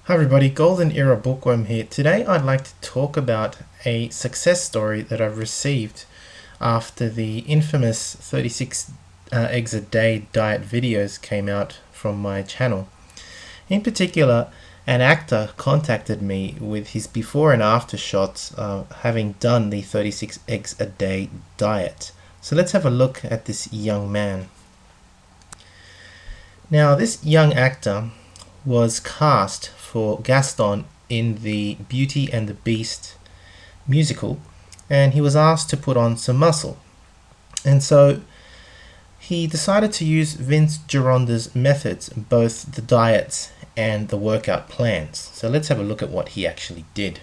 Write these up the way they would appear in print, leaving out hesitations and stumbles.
Hi everybody, Golden Era Bookworm here. Today I'd like to talk about a success story that I've received after the infamous 36 eggs a day diet videos came out from my channel. In particular, an actor contacted me with his before and after shots having done the 36 eggs a day diet. So let's have a look at this young man. Now this young actor was cast for Gaston in the Beauty and the Beast musical, and he was asked to put on some muscle. And so he decided to use Vince Gironda's methods, both the diets and the workout plans. So let's have a look at what he actually did.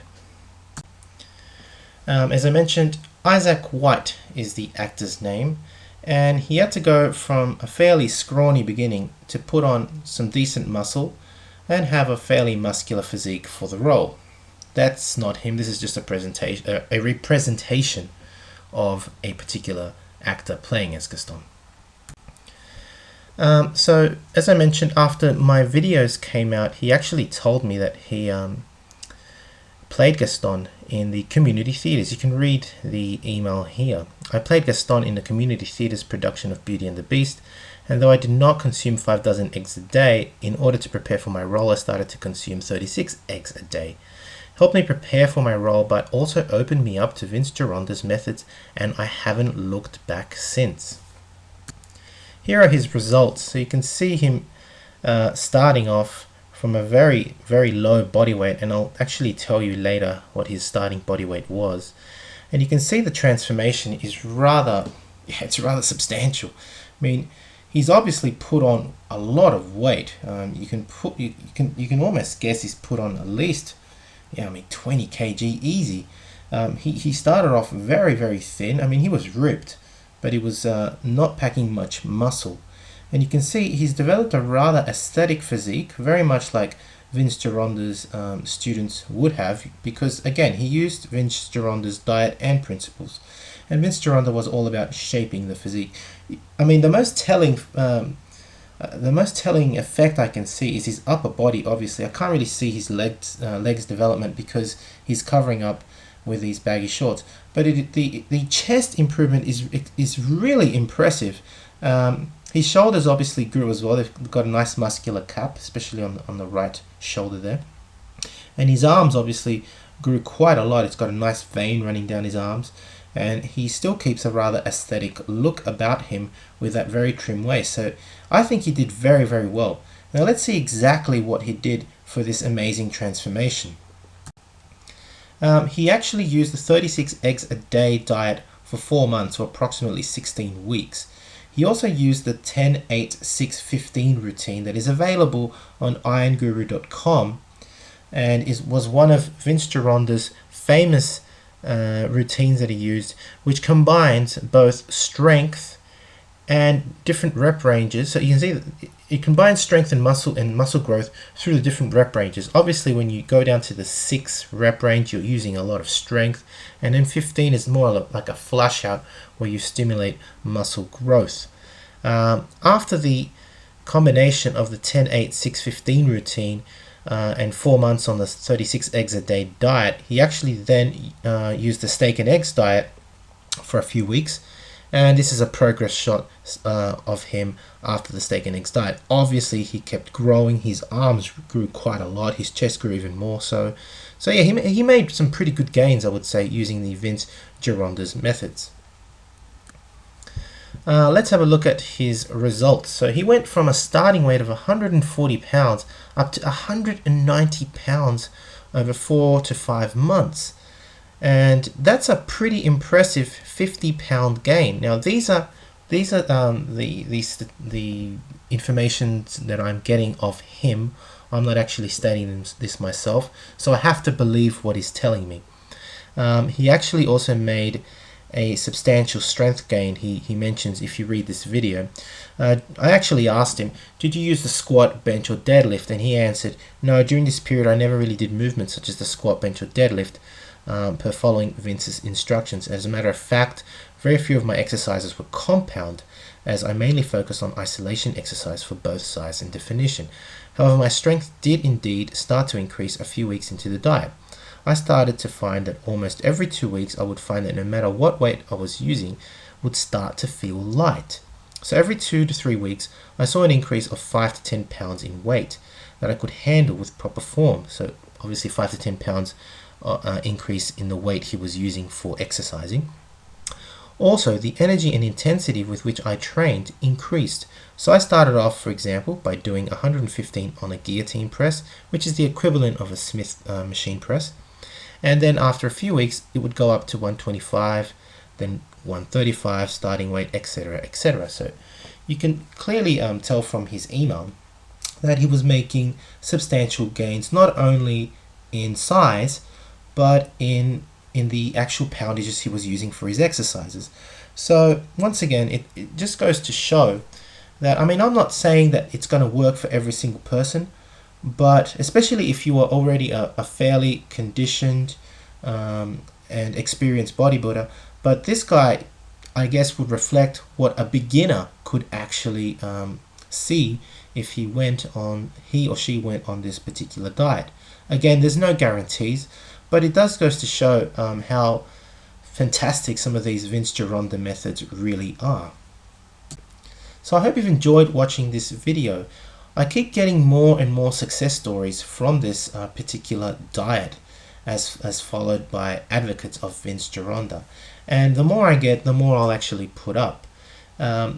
As I mentioned, Isaac White is the actor's name, and he had to go from a fairly scrawny beginning to put on some decent muscle and have a fairly muscular physique for the role. That's not him. This is just a representation of a particular actor playing as Gaston. So as I mentioned, after my videos came out, he actually told me that he played Gaston in the community theatres. You can read the email here. I played Gaston in the community theatres production of Beauty and the Beast, and though I did not consume 5 dozen eggs a day, in order to prepare for my role I started to consume 36 eggs a day. Helped me prepare for my role, but also opened me up to Vince Gironda's methods, and I haven't looked back since. Here are his results. So you can see him starting off from a very, very low body weight, and I'll actually tell you later what his starting body weight was. And you can see the transformation is rather substantial. I mean, he's obviously put on a lot of weight. You can almost guess he's put on at least 20 kg easy. He started off very, very thin. I mean, he was ripped, but he was not packing much muscle. And you can see he's developed a rather aesthetic physique, very much like Vince Gironda's students would have, because again, he used Vince Gironda's diet and principles. And Vince Gironda was all about shaping the physique. I mean, the most telling effect I can see is his upper body. Obviously, I can't really see his legs development because he's covering up with these baggy shorts. But the chest improvement is really impressive. His shoulders obviously grew as well. They've got a nice muscular cap, especially on the right shoulder there. And his arms obviously grew quite a lot. It's got a nice vein running down his arms. And he still keeps a rather aesthetic look about him with that very trim waist. So I think he did very, very well. Now let's see exactly what he did for this amazing transformation. He actually used the 36 eggs a day diet for 4 months, or approximately 16 weeks. He also used the 10-8-6-15 routine that is available on ironguru.com and was one of Vince Gironda's famous routines that he used, which combines both strength and different rep ranges. So you can see that it combines strength and muscle growth through the different rep ranges. Obviously, when you go down to the 6 rep range, you're using a lot of strength, and then 15 is more like a flush out where you stimulate muscle growth. After the combination of the 10-8-6-15 routine and 4 months on the 36 eggs a day diet, he actually then used the steak and eggs diet for a few weeks. And this is a progress shot of him after the steak and eggs diet. Obviously, he kept growing. His arms grew quite a lot. His chest grew even more. So yeah, he made some pretty good gains, I would say, using the Vince Gironda's methods. Let's have a look at his results. So he went from a starting weight of 140 pounds up to 190 pounds over 4 to 5 months. And that's a pretty impressive 50-pound gain. Now these are the information that I'm getting of him. I'm not actually studying this myself, so I have to believe what he's telling me. He actually also made a substantial strength gain. He mentions, if you read this video, I actually asked him, did you use the squat, bench or deadlift? And he answered, no, during this period I never really did movements such as the squat, bench or deadlift. Per following Vince's instructions. As a matter of fact, very few of my exercises were compound, as I mainly focus on isolation exercise for both size and definition. However, my strength did indeed start to increase a few weeks into the diet. I started to find that almost every 2 weeks I would find that no matter what weight I was using would start to feel light. So every 2 to 3 weeks I saw an increase of 5 to 10 pounds in weight that I could handle with proper form. So obviously 5 to 10 pounds increase in the weight he was using for exercising. Also, the energy and intensity with which I trained increased. So I started off, for example, by doing 115 on a guillotine press, which is the equivalent of a Smith machine press. And then after a few weeks, it would go up to 125, then 135 starting weight, etc., etc. So you can clearly tell from his email that he was making substantial gains, not only in size, but in the actual poundages he was using for his exercises. So once again, it just goes to show that, I mean, I'm not saying that it's going to work for every single person, but especially if you are already a fairly conditioned and experienced bodybuilder. But this guy, I guess, would reflect what a beginner could actually see if he or she went on this particular diet. Again, there's no guarantees, but it does goes to show how fantastic some of these Vince Gironda methods really are. So I hope you've enjoyed watching this video. I keep getting more and more success stories from this particular diet as followed by advocates of Vince Gironda. And the more I get, the more I'll actually put up.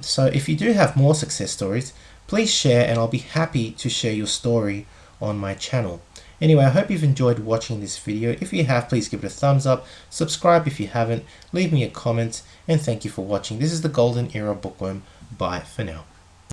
So if you do have more success stories, please share and I'll be happy to share your story on my channel. Anyway, I hope you've enjoyed watching this video. If you have, please give it a thumbs up, subscribe if you haven't, leave me a comment, and thank you for watching. This is the Golden Era Bookworm. Bye for now.